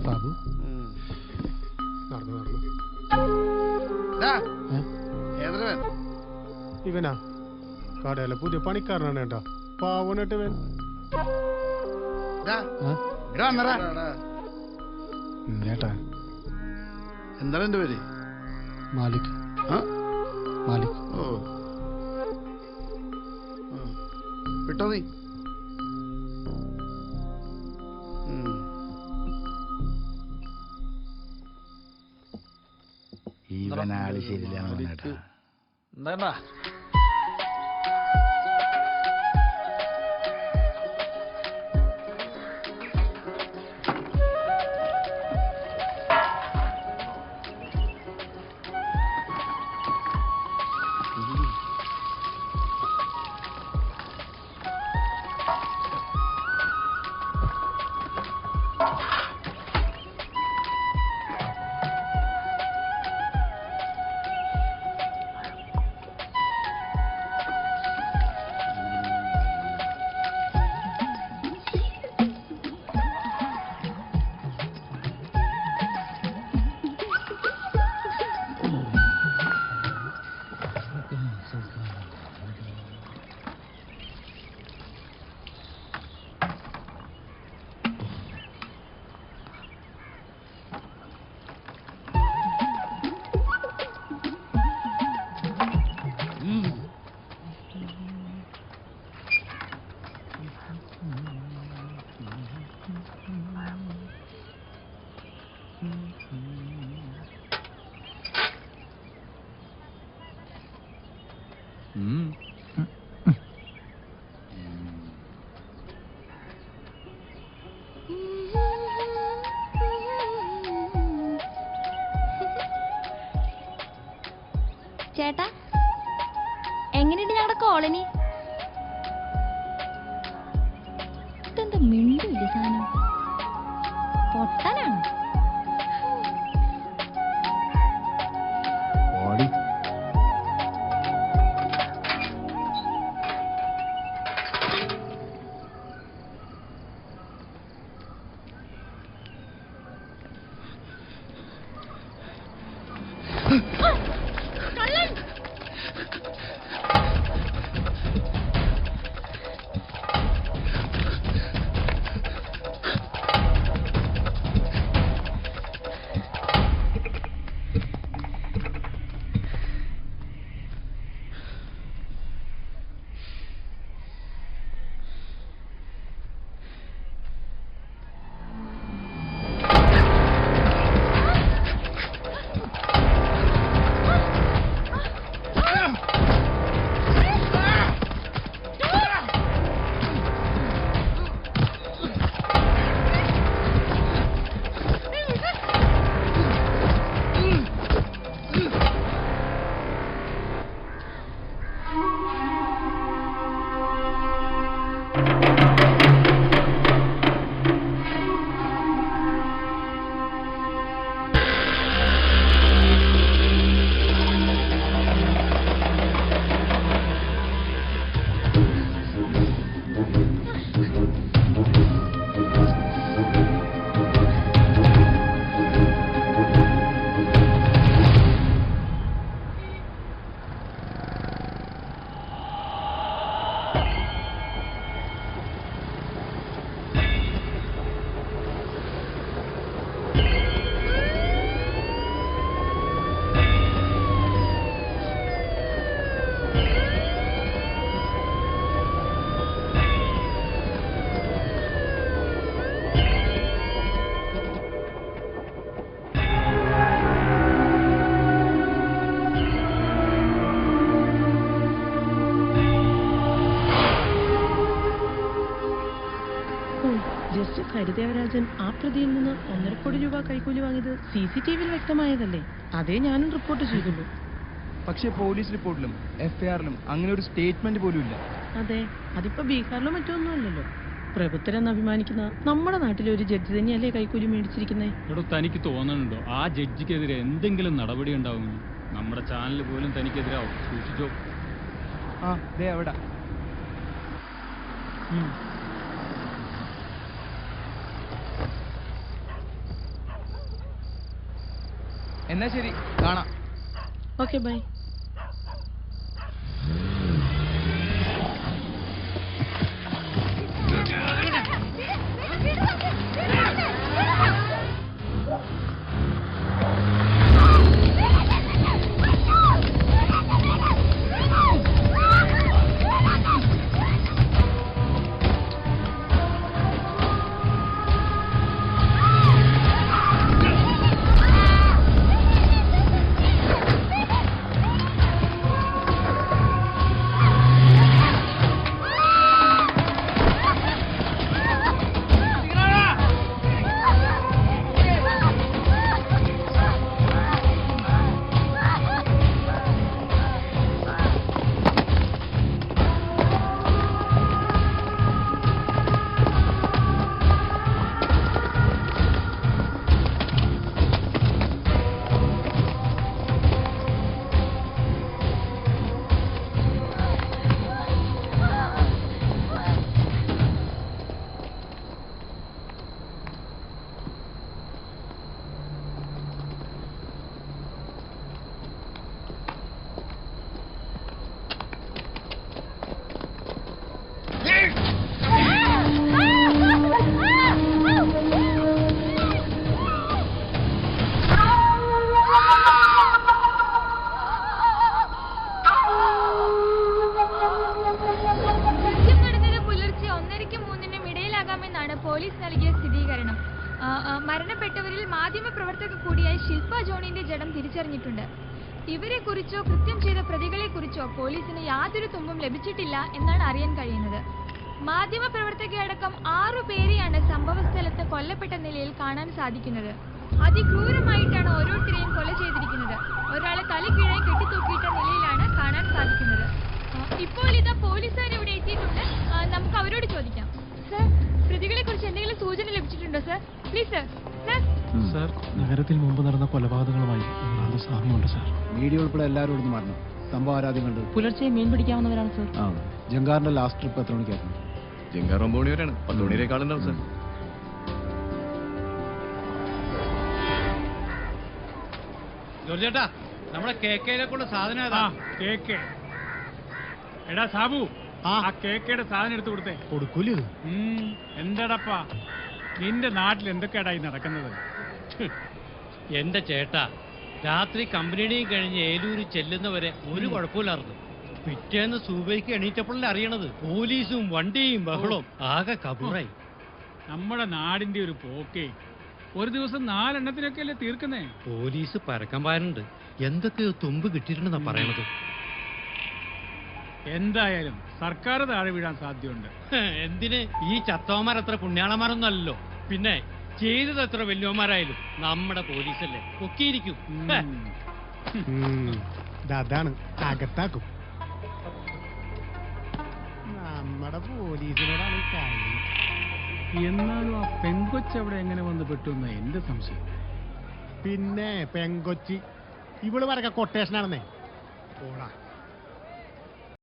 ബാബു ഇവനാ കടയിലെ പുതിയ പണിക്കാരനാണ് കേട്ടാ പാവണിട്ട് ഇവൻ ചേട്ടാ എന്താണ് എന്റെ പേര്? മാലിക്. മാലിക്. ഓ വിട്ടോ നീ. ഇവനാള് ശരിയില്ല. എന്താ ചേട്ടാ എങ്ങനെയുണ്ട് ഞങ്ങളുടെ കോളനി? ഇതെന്താ മിണ്ടില്ല സാധനം? പൊട്ടനാണ്. ഹരിദേവരാജൻ ആ പ്രതിയിൽ നിന്ന് 1.5 കോടി രൂപ കൈക്കൂലി വാങ്ങിയത് CCTV വ്യക്തമായതല്ലേ? അതേ ഞാനും റിപ്പോർട്ട് ചെയ്തുള്ളൂ. പക്ഷേ പോലീസ് റിപ്പോർട്ടിലും FIRലും അങ്ങനെ ഒരു സ്റ്റേറ്റ്മെന്റ് പോലും ഇല്ല. അതെ, അതിപ്പോ ബീഹാറിലോ മറ്റൊന്നും അല്ലല്ലോ. പ്രഭുത്തരെന്ന് അഭിമാനിക്കുന്ന നമ്മുടെ നാട്ടിലെ ഒരു ജഡ്ജി തന്നെയല്ലേ കൈക്കൂലി മേടിച്ചിരിക്കുന്നേ? എടോ, തനിക്ക് തോന്നുന്നുണ്ടോ ആ ജഡ്ജിക്കെതിരെ എന്തെങ്കിലും നടപടി ഉണ്ടാവും? നമ്മുടെ ചാനൽ പോലും തനിക്കെതിരാവും. സൂക്ഷിച്ചോ. ആ ദേ അവിടെ. എന്നാ ശരി, കാണാം. Okay bye. പോലീസ് നൽകിയ സ്ഥിരീകരണം. മരണപ്പെട്ടവരിൽ മാധ്യമപ്രവർത്തക കൂടിയായ ശില്പ ജോണിന്റെ ജഡം തിരിച്ചറിഞ്ഞിട്ടുണ്ട്. ഇവരെ കുറിച്ചോ കൃത്യം ചെയ്ത പ്രതികളെ കുറിച്ചോ പോലീസിന് യാതൊരു തുമ്പും ലഭിച്ചിട്ടില്ല എന്നാണ് അറിയാൻ കഴിയുന്നത്. മാധ്യമപ്രവർത്തകയടക്കം 6 പേരെയാണ് സംഭവ സ്ഥലത്ത് കൊല്ലപ്പെട്ട നിലയിൽ കാണാൻ സാധിക്കുന്നത്. അതിക്രൂരമായിട്ടാണ് ഓരോരുത്തരെയും കൊല ചെയ്തിരിക്കുന്നത്. ഒരാളെ തലക്കീഴായി കെട്ടിത്തൂക്കിയിട്ട നിലയിലാണ് കാണാൻ സാധിക്കുന്നത്. ഇപ്പോൾ ഇതാ പോലീസുകാർ ഇവിടെ എത്തിയിട്ടുണ്ട്. നമുക്ക് അവരോട് ചോദിക്കാം. സർ, പ്രതികളെ കുറിച്ച് എന്തെങ്കിലും സൂചന ലഭിച്ചിട്ടുണ്ടോ sir? Please sir. Sir sir, നഗരത്തിൽ മുമ്പ് നടന്ന കൊലപാതകങ്ങളുമായി ഒരാളുടെ സാമ്യമുണ്ട് സാർ. വീഡിയോ ഉൾപ്പെടെ എല്ലാവരും ഇവിടുന്ന് മറന്നു. സംഭവം ആരാദ്യം കണ്ടു? പുലർച്ചെ മീൻ പിടിക്കാവുന്നവരാണ് സർ. ആ, ജങ്കാറിന്റെ ലാസ്റ്റ് ട്രിപ്പ് എത്ര മണിക്കായിരുന്നു? ജങ്കാർ 9 മണി വരെയാണ്. 10 മണിയേക്കാളുണ്ടാവും സാർ. ജോർജേട്ടാ, നമ്മുടെ കേക്കയിലേക്കുള്ള സാധനം ഏതാ? കേക്ക്. എടാ സാബു, ആ കേക്കയുടെ സാധനം എടുത്തു കൊടുത്തേ. കൊടുക്കൂലേ ഇത്? എന്താടപ്പാ, നിന്റെ നാട്ടിൽ എന്തൊക്കെയാടായി നടക്കുന്നത്? എന്റെ ചേട്ടാ, രാത്രി കമ്പനിയുടെയും കഴിഞ്ഞ് ഏലൂര് ചെല്ലുന്നവരെ ഒരു കുഴപ്പമില്ലായിരുന്നു. പിറ്റേന്ന് സൂബൈക്ക് എണീറ്റപ്പോഴല്ലേ അറിയണത് പോലീസും വണ്ടിയും ബഹളവും ആകെ കബൂറായി. നമ്മുടെ നാടിന്റെ ഒരു പോക്കേ. ഒരു ദിവസം 4 എണ്ണത്തിനൊക്കെ അല്ലേ തീർക്കുന്നേ? പോലീസ് പരക്കം പാരുന്നുണ്ട്. എന്തൊക്കെയോ തുമ്പ് കിട്ടിയിട്ടുണ്ടെന്നാ പറയണത്. എന്തായാലും സർക്കാർ താഴെ വീഴാൻ സാധ്യതയുണ്ട്. എന്തിന്? ഈ ചത്തോമാരത്ര പുണ്യാളന്മാരൊന്നും അല്ലല്ലോ. പിന്നെ ചെയ്തത് എത്ര വലിയവന്മാരായാലും നമ്മുടെ പോലീസല്ലേ പൊക്കിയിരിക്കും. അതാണ് അകത്താക്കും. നമ്മുടെ പോലീസിനോടാണ് കളി. എന്നാലും ആ പെങ്കൊച്ച് അവിടെ എങ്ങനെ വന്ന് പെട്ടു എന്നാ എന്റെ സംശയം. പിന്നെ പെങ്കൊച്ചി ഇവള് വരക്ക കൊട്ടേഷനാണെന്നേ. പോടാ.